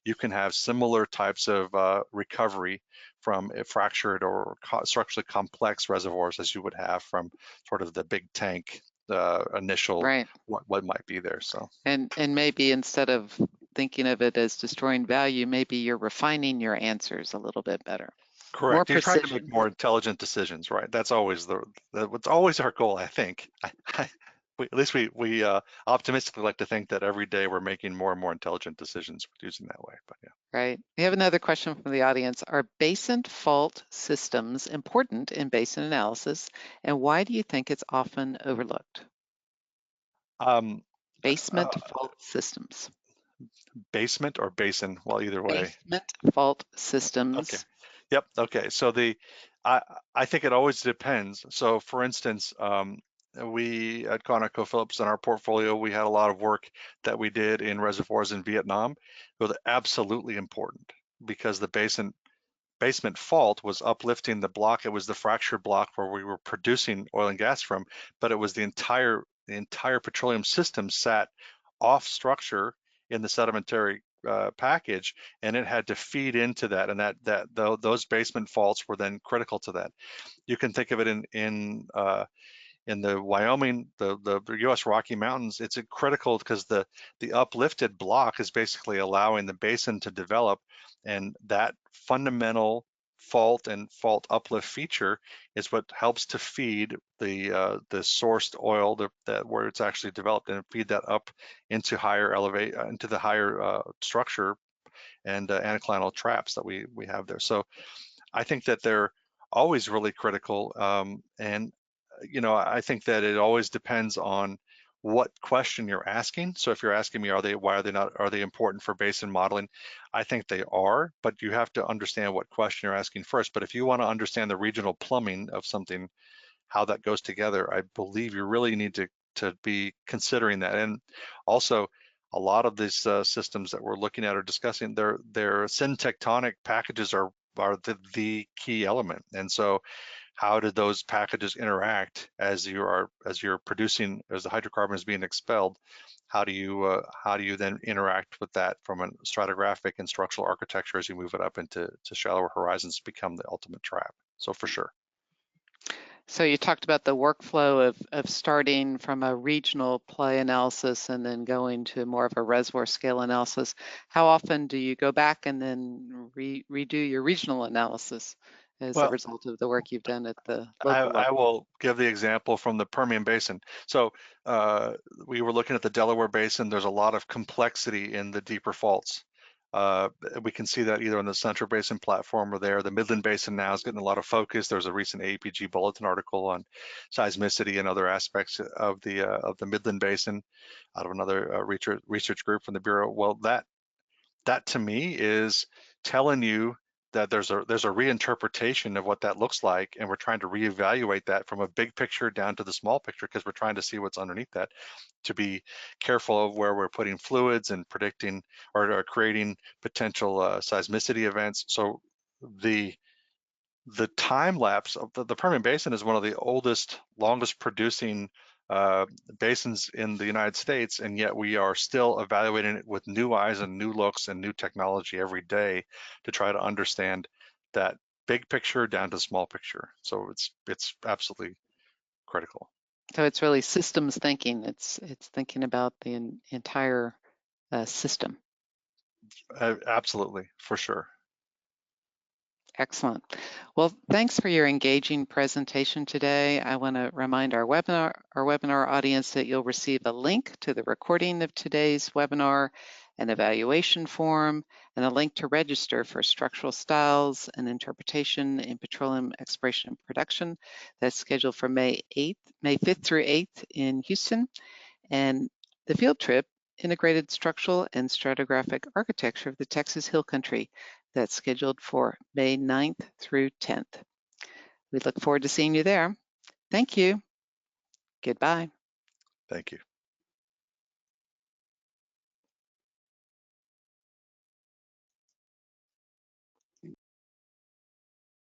you can have similar types of recovery from fractured or structurally complex reservoirs as you would have from sort of the big tank initial Right. what might be there. So And maybe instead of thinking of it as destroying value, maybe you're refining your answers a little bit better. More correct. You're trying to make precision. more intelligent decisions, right? That's always what's always our goal, I think. At least we optimistically like to think that every day we're making more and more intelligent decisions using that way. But yeah. Right. We have another question from the audience. Are basement fault systems important in basin analysis, and why do you think it's often overlooked? Um, uh, Basement fault systems. Basement or basin? Well, either way. Basement fault Okay. systems. Yep. Okay. So I I think it always depends. So for instance, we at ConocoPhillips in our portfolio, we had a lot of work that we did in reservoirs in Vietnam. It was absolutely important because the basement fault was uplifting the block. It was the fractured block where we were producing oil and gas from, but it was the entire petroleum system sat off structure in the sedimentary package, and it had to feed into that, and those basement faults were then critical to that. You can think of it in the Wyoming, the U.S. Rocky Mountains. It's critical because the uplifted block is basically allowing the basin to develop, and that fundamental fault and fault uplift feature is what helps to feed the sourced oil that where it's actually developed and feed that up into higher elevate into the higher structure and anticlinal traps that we have there. So I think that they're always really critical. And I think that it always depends on what question you're asking. So if you're asking me, why are they important for basin modeling? I think they are, but you have to understand what question you're asking first. But if you want to understand the regional plumbing of something, how that goes together, I believe you really need to be considering that. And also, a lot of these systems that we're looking at or discussing, their syntectonic packages are the key element. And so how do those packages interact as you're producing, as the hydrocarbon is being expelled? How do you then interact with that from a stratigraphic and structural architecture as you move it up into shallower horizons to become the ultimate trap? So for sure. So you talked about the workflow of starting from a regional play analysis and then going to more of a reservoir scale analysis. How often do you go back and then redo your regional analysis as a Well, result of the work you've done at the local I level? will give the example from the Permian Basin. So we were looking at the Delaware Basin. There's a lot of complexity in the deeper faults. We can see that either on the Central Basin platform or there. The Midland Basin now is getting a lot of focus. There's a recent APG Bulletin article on seismicity and other aspects of the Midland Basin out of another research group from the Bureau. Well, that to me is telling you that there's a reinterpretation of what that looks like, and we're trying to reevaluate that from a big picture down to the small picture, because we're trying to see what's underneath that, to be careful of where we're putting fluids and predicting or creating potential seismicity events. So the time lapse of the Permian Basin is one of the oldest, longest producing basins in the United States, and yet we are still evaluating it with new eyes and new looks and new technology every day to try to understand that big picture down to small picture. So it's absolutely critical. So it's really systems thinking. It's thinking about the entire system. Absolutely, for sure. Excellent. Well, thanks for your engaging presentation today. I want to remind our webinar audience that you'll receive a link to the recording of today's webinar, an evaluation form, and a link to register for structural styles and interpretation in petroleum exploration and production. That's scheduled for May 5th through 8th in Houston. And the field trip, Integrated Structural and Stratigraphic Architecture of the Texas Hill Country, that's scheduled for May 9th through 10th. We look forward to seeing you there. Thank you. Goodbye. Thank you.